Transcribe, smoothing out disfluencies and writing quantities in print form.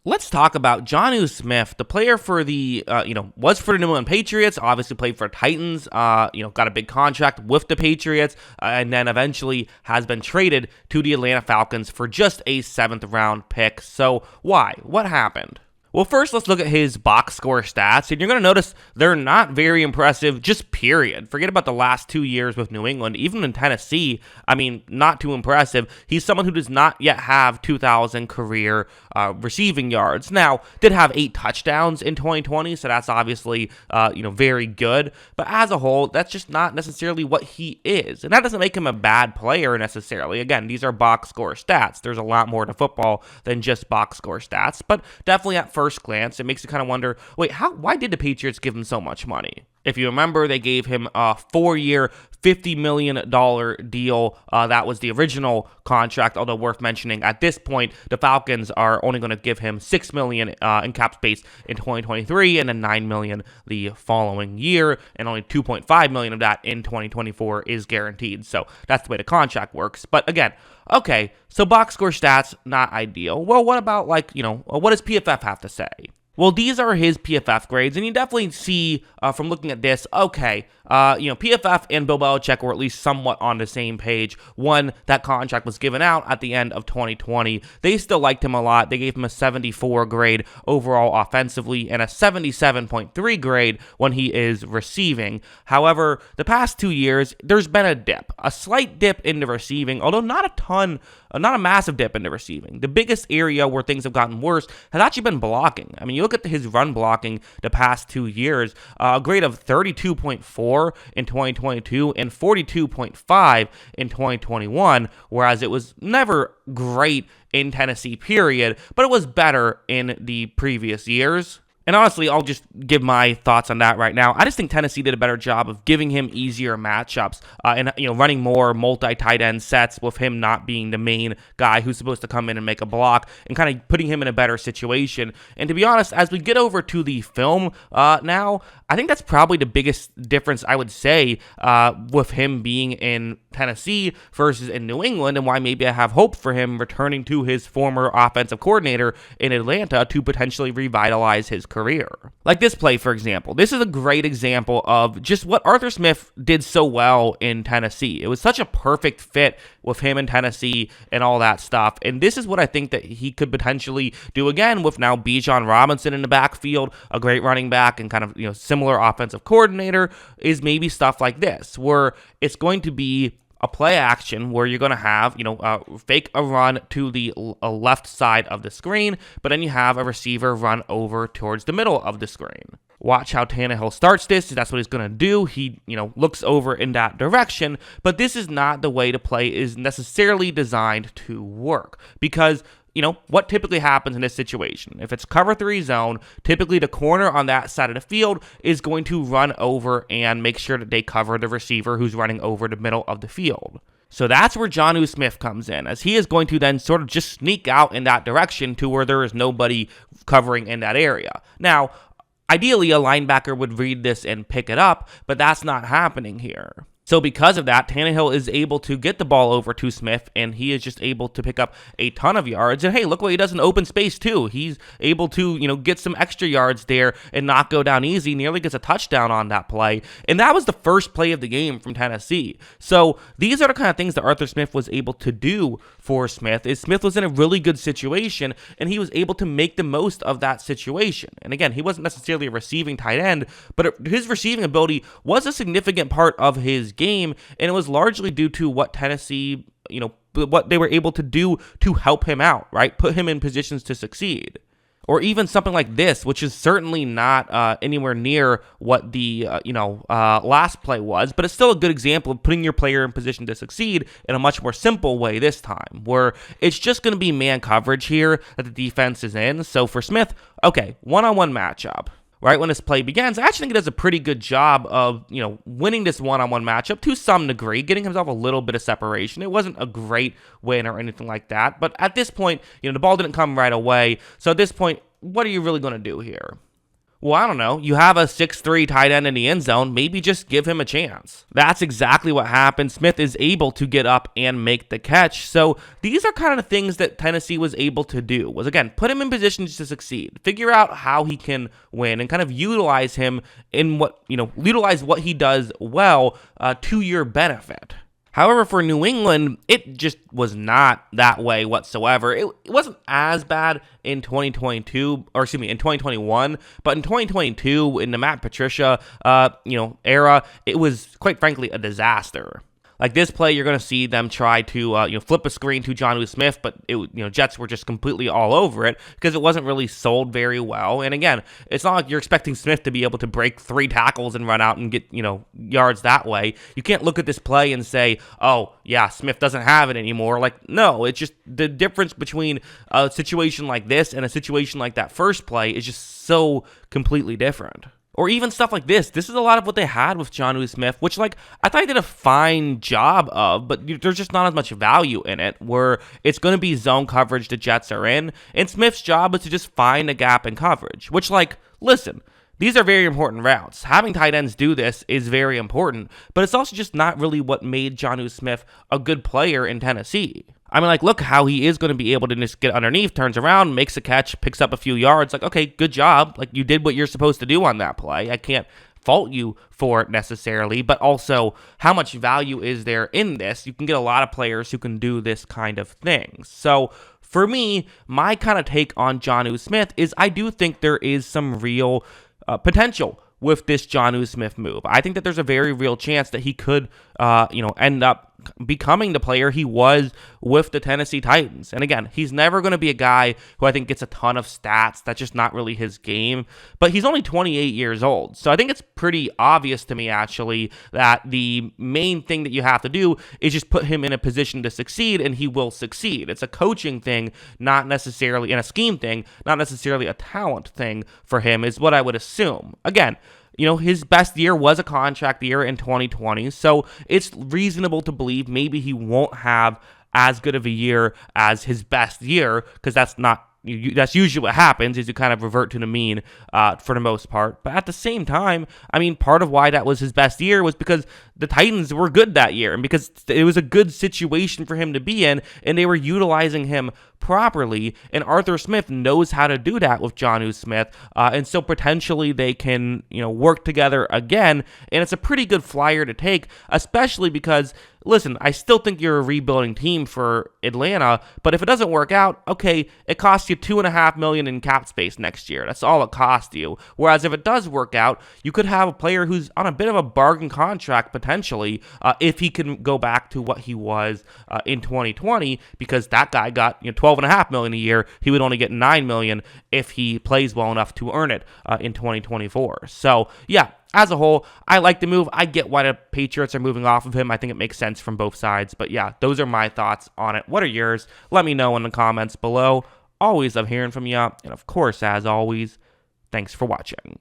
Let's talk about Jonnu Smith, the player for the, was for the New England Patriots, obviously played for Titans, got a big contract with the Patriots, and then eventually has been traded to the Atlanta Falcons for just a 7th round pick. So why? What happened? Well, first, let's look at his box score stats, and you're going to notice they're not very impressive, just period. Forget about the last 2 years with New England. Even in Tennessee, not too impressive. He's someone who does not yet have 2,000 career receiving yards. Now, did have 8 touchdowns in 2020, so that's obviously, very good. But as a whole, that's just not necessarily what he is. And that doesn't make him a bad player necessarily. Again, these are box score stats. There's a lot more to football than just box score stats. But definitely at first glance, it makes you kind of wonder, wait, why did the Patriots give him so much money? If you remember, they gave him a 4-year, $50 million deal. That was the original contract, although worth mentioning, at this point, the Falcons are only going to give him $6 million in cap space in 2023 and then $9 million the following year, and only $2.5 million of that in 2024 is guaranteed. So that's the way the contract works. But again, okay, so box score stats, not ideal. Well, what about, what does PFF have to say? Well, these are his PFF grades, and you definitely see from looking at this, okay, PFF and Bill Belichick were at least somewhat on the same page. One, that contract was given out at the end of 2020. They still liked him a lot. They gave him a 74 grade overall offensively and a 77.3 grade when he is receiving. However, the past 2 years, there's been a slight dip in the receiving, although not a massive dip in the receiving. The biggest area where things have gotten worse has actually been blocking. You look at his run blocking the past 2 years, a grade of 32.4 in 2022 and 42.5 in 2021, whereas it was never great in Tennessee, period, but it was better in the previous years. And honestly, I'll just give my thoughts on that right now. I just think Tennessee did a better job of giving him easier matchups and running more multi-tight end sets with him not being the main guy who's supposed to come in and make a block and kind of putting him in a better situation. And to be honest, as we get over to the film now, I think that's probably the biggest difference, I would say, with him being in Tennessee versus in New England, and why maybe I have hope for him returning to his former offensive coordinator in Atlanta to potentially revitalize his career. Like this play, for example. This is a great example of just what Arthur Smith did so well in Tennessee. It was such a perfect fit with him in Tennessee and all that stuff. And this is what I think that he could potentially do again with now Bijan Robinson in the backfield, a great running back and kind of, similar offensive coordinator, is maybe stuff like this, where it's going to be a play action where you're going to have, fake a run to the left side of the screen, but then you have a receiver run over towards the middle of the screen. Watch how Tannehill starts this. That's what he's going to do. He, looks over in that direction, but this is not the way the play is necessarily designed to work, because what typically happens in this situation? If it's cover 3 zone, typically the corner on that side of the field is going to run over and make sure that they cover the receiver who's running over the middle of the field. So that's where Jonnu Smith comes in, as he is going to then sort of just sneak out in that direction to where there is nobody covering in that area. Now, ideally, a linebacker would read this and pick it up, but that's not happening here. So because of that, Tannehill is able to get the ball over to Smith, and he is just able to pick up a ton of yards. And hey, look what he does in open space too. He's able to, get some extra yards there and not go down easy. Nearly gets a touchdown on that play. And that was the first play of the game from Tennessee. So these are the kind of things that Arthur Smith was able to do for Smith. Smith was in a really good situation, and he was able to make the most of that situation. And again, he wasn't necessarily a receiving tight end, but his receiving ability was a significant part of his game, and it was largely due to what Tennessee, what they were able to do to help him out, right? Put him in positions to succeed. Or even something like this, which is certainly not anywhere near what the last play was, but it's still a good example of putting your player in position to succeed in a much more simple way this time, where it's just going to be man coverage here that the defense is in. So for Smith, okay, one-on-one matchup. Right when this play begins, I actually think he does a pretty good job of, winning this one-on-one matchup to some degree, getting himself a little bit of separation. It wasn't a great win or anything like that, but at this point, the ball didn't come right away. So at this point, what are you really going to do here? Well, I don't know. You have a 6'3" tight end in the end zone. Maybe just give him a chance. That's exactly what happened. Smith is able to get up and make the catch. So these are kind of the things that Tennessee was able to do. Was, again, put him in positions to succeed. Figure out how he can win and kind of utilize him in utilize what he does well to your benefit. However, for New England, it just was not that way whatsoever. It wasn't as bad in 2021, but in 2022, in the Matt Patricia, era, it was quite frankly a disaster. Like this play, you're going to see them try to flip a screen to Jonnu Smith, but Jets were just completely all over it because it wasn't really sold very well. And again, it's not like you're expecting Smith to be able to break 3 tackles and run out and get yards that way. You can't look at this play and say, oh yeah, Smith doesn't have it anymore. Like, no, it's just the difference between a situation like this and a situation like that first play is just so completely different. Or even stuff like this. This is a lot of what they had with Jonnu Smith, which, I thought he did a fine job of, but there's just not as much value in it, where it's going to be zone coverage the Jets are in, and Smith's job is to just find a gap in coverage, which, listen, these are very important routes. Having tight ends do this is very important, but it's also just not really what made Jonnu Smith a good player in Tennessee. I mean, look how he is going to be able to just get underneath, turns around, makes a catch, picks up a few yards. Okay, good job. You did what you're supposed to do on that play. I can't fault you for it necessarily, but also how much value is there in this? You can get a lot of players who can do this kind of thing. So for me, my kind of take on Jonnu Smith is I do think there is some real potential with this Jonnu Smith move. I think that there's a very real chance that he could, end up becoming the player he was with the Tennessee Titans. And again, he's never going to be a guy who I think gets a ton of stats. That's just not really his game. But he's only 28 years old. So I think it's pretty obvious to me, actually, that the main thing that you have to do is just put him in a position to succeed, and he will succeed. It's a coaching thing, not necessarily, and a scheme thing, not necessarily a talent thing for him, is what I would assume. Again, his best year was a contract year in 2020, so it's reasonable to believe maybe he won't have as good of a year as his best year, because that's usually what happens, is you kind of revert to the mean for the most part. But at the same time, I mean, part of why that was his best year was because the Titans were good that year, and because it was a good situation for him to be in, and they were utilizing him properly, and Arthur Smith knows how to do that with Jonnu Smith, and so potentially they can work together again, and it's a pretty good flyer to take, especially because, listen, I still think you're a rebuilding team for Atlanta, but if it doesn't work out, okay, it costs you $2.5 million in cap space next year. That's all it costs you. Whereas if it does work out, you could have a player who's on a bit of a bargain contract potentially, if he can go back to what he was in 2020, because that guy got $12.5 million a year. He would only get $9 million if he plays well enough to earn it in 2024. So yeah. As a whole, I like the move. I get why the Patriots are moving off of him. I think it makes sense from both sides. But yeah, those are my thoughts on it. What are yours? Let me know in the comments below. Always love hearing from you. And of course, as always, thanks for watching.